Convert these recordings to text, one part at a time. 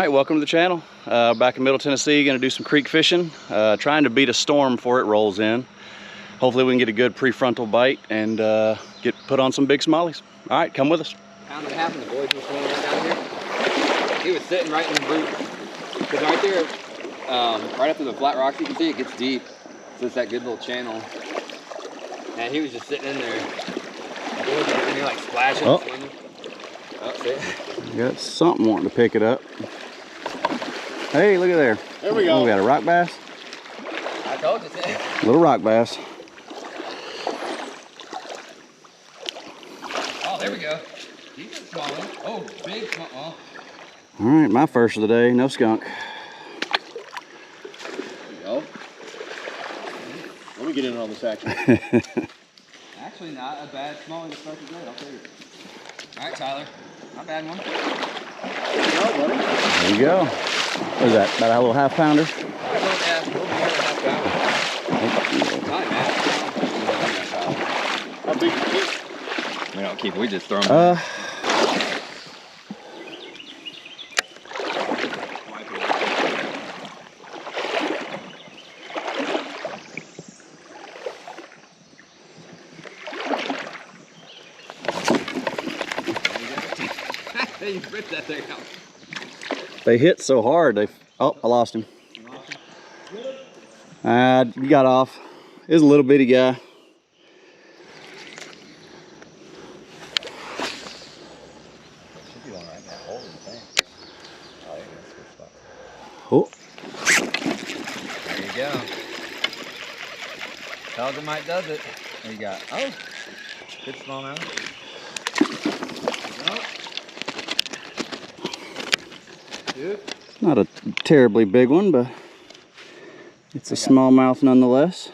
Alright, welcome to the channel. Back in Middle Tennessee, gonna do some creek fishing. Trying to beat a storm before it rolls in. Hopefully we can get a good prefrontal bite and get put on some big smallies. Alright, come with us. Pound and a half and the boys were swimming right down here. He was sitting right in the root. Because right there, right after the flat rocks, you can see it gets deep. So it's that good little channel. And he was just sitting in there. The boys were in there like splashing and swimming. Oh, see it? Got something wanting to pick it up. Hey, look at there. There we go. We got a rock bass. I told you, see? Little rock bass. Oh, there we go. He's a small one. Oh, big small one. All right, my first of the day. No skunk. There you go. Let me get in on this action. Actually, not a bad small one to start the day. I'll tell you. All right, Tyler. Not a bad one. There you go. What is that? About a little half pounder? Not bad. How big is it? We don't keep it. We just throw them. You ripped that thing out. They hit so hard. Oh, I lost him. He got off. It was a little bitty guy. Oh. There you go. Pelgamite does it. There you got. Oh, good smallmouth. It's not a terribly big one, but it's a smallmouth nonetheless.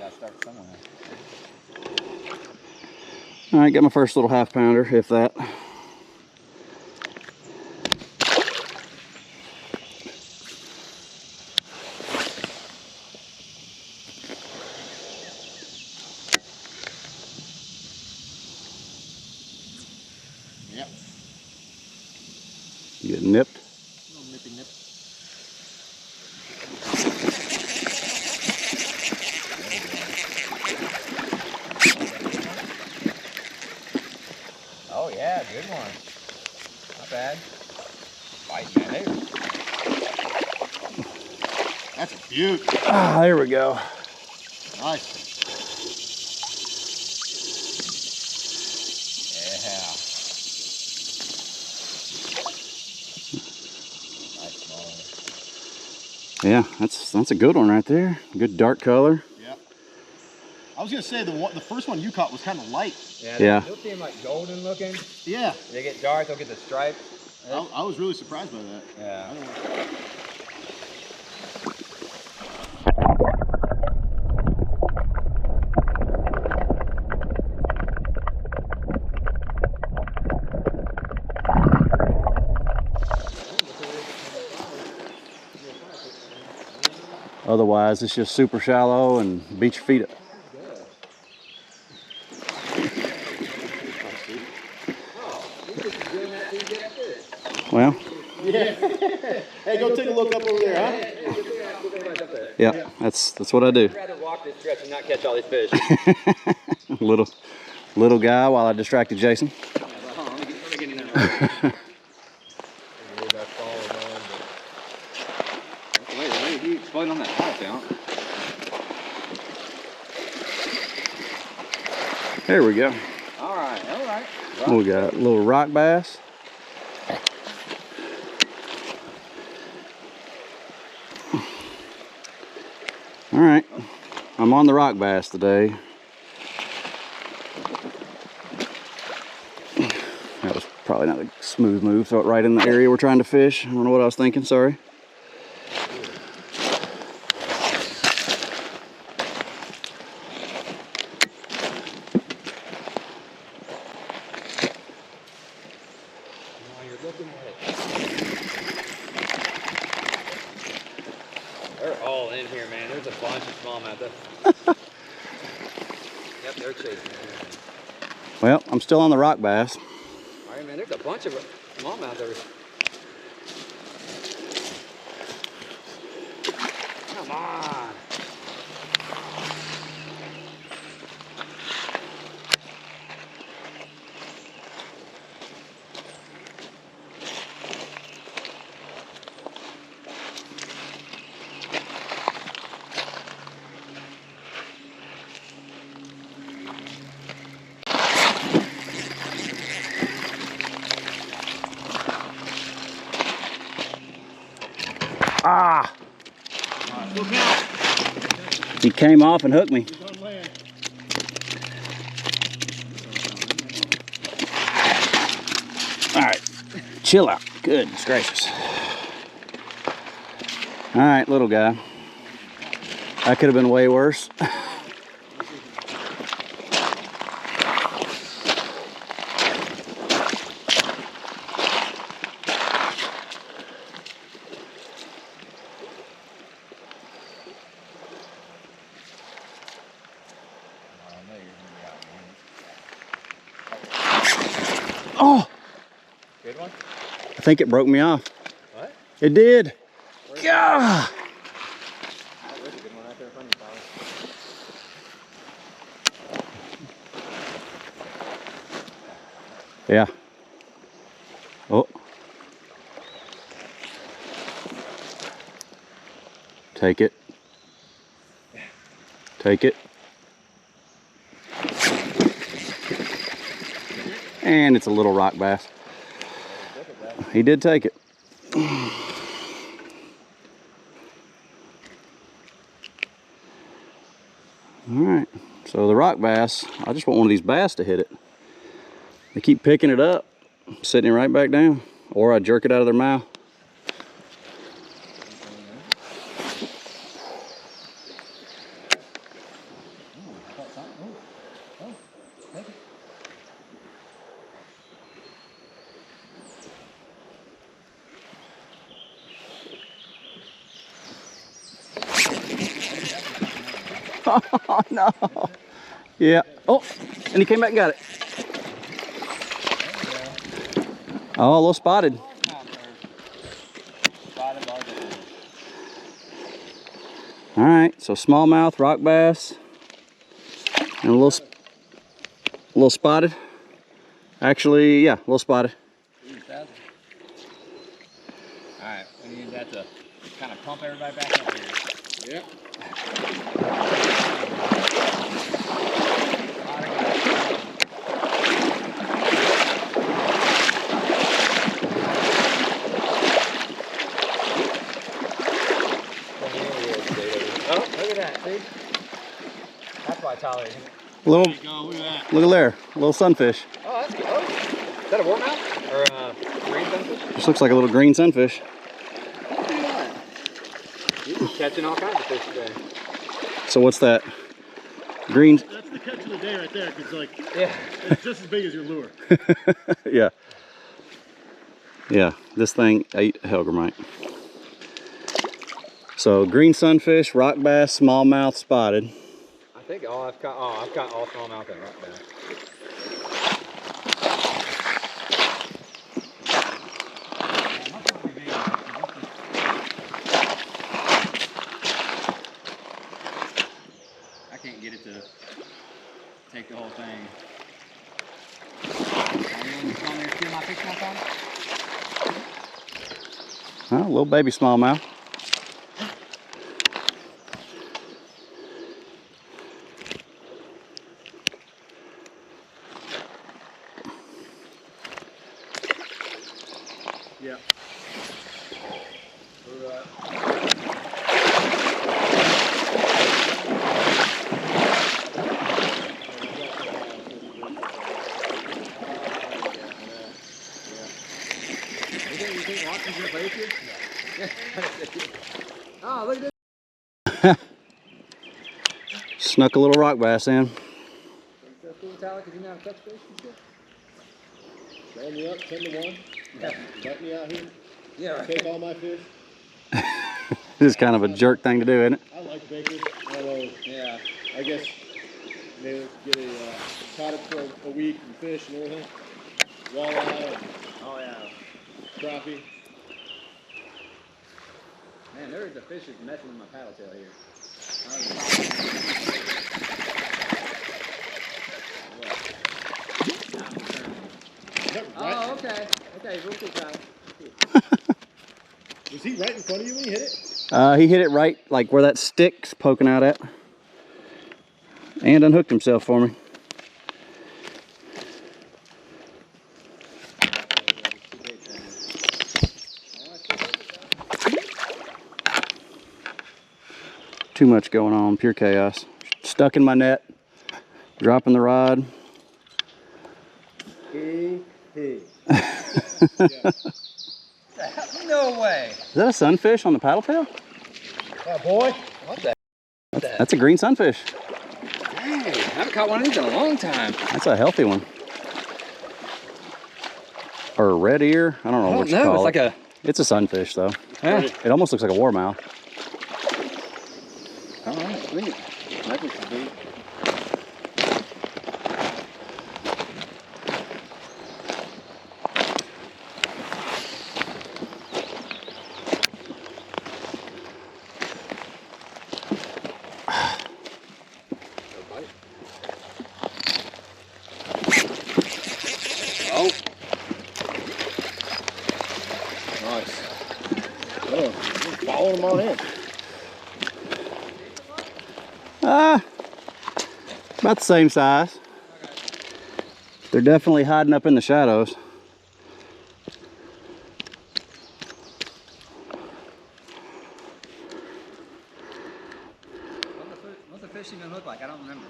All right, got my first little half pounder, if that. Yep. You get nipped. Nippy nip. Oh yeah, good one. Not bad. Bite, man. Hey. That's a beaut. Ah, there we go. Nice. Yeah. Nice small one. Yeah, that's a good one right there. Good dark color. Yeah. I was gonna say the first one you caught was kind of light. Yeah. They'll see them like golden looking. Yeah. They get dark, they'll get the stripe. I was really surprised by that. Yeah. I don't know. Otherwise, it's just super shallow and beat your feet up. Well. Yeah. Hey, go take a look up over there, huh? Yeah, that's what I do. I'd rather walk this stretch and not catch all these fish. little guy while I distracted Jason. He exploded on that top count. There we go. All right. We got a little rock bass. All right, I'm on the rock bass today. That was probably not a smooth move. Throw it right in the area we're trying to fish. I don't know what I was thinking, sorry. They're all in here, man. There's a bunch of smallmouth. Yep, they're chasing. Well, I'm still on the rock bass. All right, man. There's a bunch of smallmouth over. on. Ah! Look out. He came off and hooked me. He's on land. All right, chill out. Goodness gracious. All right, little guy. That could have been way worse. Oh! Good one? I think it broke me off. What? It did. Where's Gah! There's a good one right there in front of you, Yeah. Oh. Take it. Take it. And it's a little rock bass. He did take it. All right, so the rock bass, I just want one of these bass to hit it. They keep picking it up, sitting it right back down, or I jerk it out of their mouth. Oh no! Yeah. Oh, and he came back and got it. Oh, a little spotted. All right, so smallmouth, rock bass, and a little spotted. Actually, yeah, a little spotted. Alright, we need that to kind of pump everybody back up here. Yep. Oh, look at that, see? That's why Tyler is. Little, There you go, look at that. look at there, little sunfish. Oh, that's good. Oh, is that a warmouth? Or green sunfish? Just looks like a little green sunfish. He's catching all kinds of fish today. So what's that? Green? That's the catch of the day right there, because like, Yeah. it's just as big as your lure. Yeah. Yeah, this thing ate hellgrammite. So green sunfish, rock bass, smallmouth, spotted. I think I've got all smallmouth and rock bass. I can't get it to take the whole thing. Oh, a little baby smallmouth. Yeah. Oh, look at this. Snuck a little rock bass in. Is that cool, Tyler? Because you know how to catch fish and shit? Roll me up, 10 to 1. Yeah. Let me out here. Yeah, right. Take all my fish. This is kind of a jerk thing to do, isn't it? I like bacon, although Yeah. I guess maybe get a caught it for a week and fish and everything. Walleye and Oh, yeah. crappie. Man, there is a fish that's messing with my paddle tail here. Oh, okay. Okay, real quick, Kyle. Was he right in front of you when you hit it? He hit it right like where that stick's poking out at. And unhooked himself for me. Too much going on, pure chaos. Stuck in my net, dropping the rod. No way. Is that a sunfish on the paddle tail? Yeah, boy. What the? That's a green sunfish. Dang, I haven't caught one of these in a long time. That's a healthy one. Or a red ear. I don't know what you call it's it. like a. It's a sunfish though. Yeah. It almost looks like a warmouth. All right, sweet. That looks big. Oh. Nice. Oh, following them on in. About the same size. They're definitely hiding up in the shadows. What's the fish even look like? I don't remember.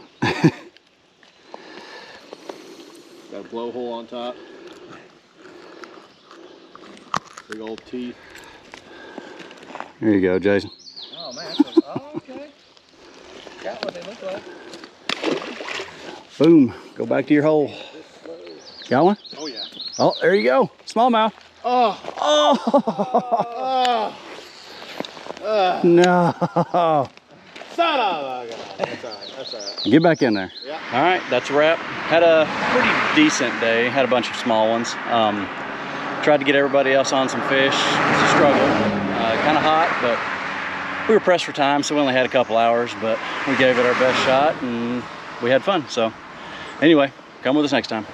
Got a blowhole on top. Big old teeth. There you go, Jason. Oh man, oh okay. Got what they look like. Boom. Go back to your hole. Got one? Oh yeah. Oh, there you go. Smallmouth. Oh. Oh. Oh. No. Son of a gun. That's all right. That's all right. Get back in there. Yeah. All right, that's a wrap. Had a pretty decent day. Had a bunch of small ones. Tried to get everybody else on some fish. It's a struggle. Kind of hot, but we were pressed for time, so we only had a couple hours, but we gave it our best shot and we had fun. So anyway, come with us next time.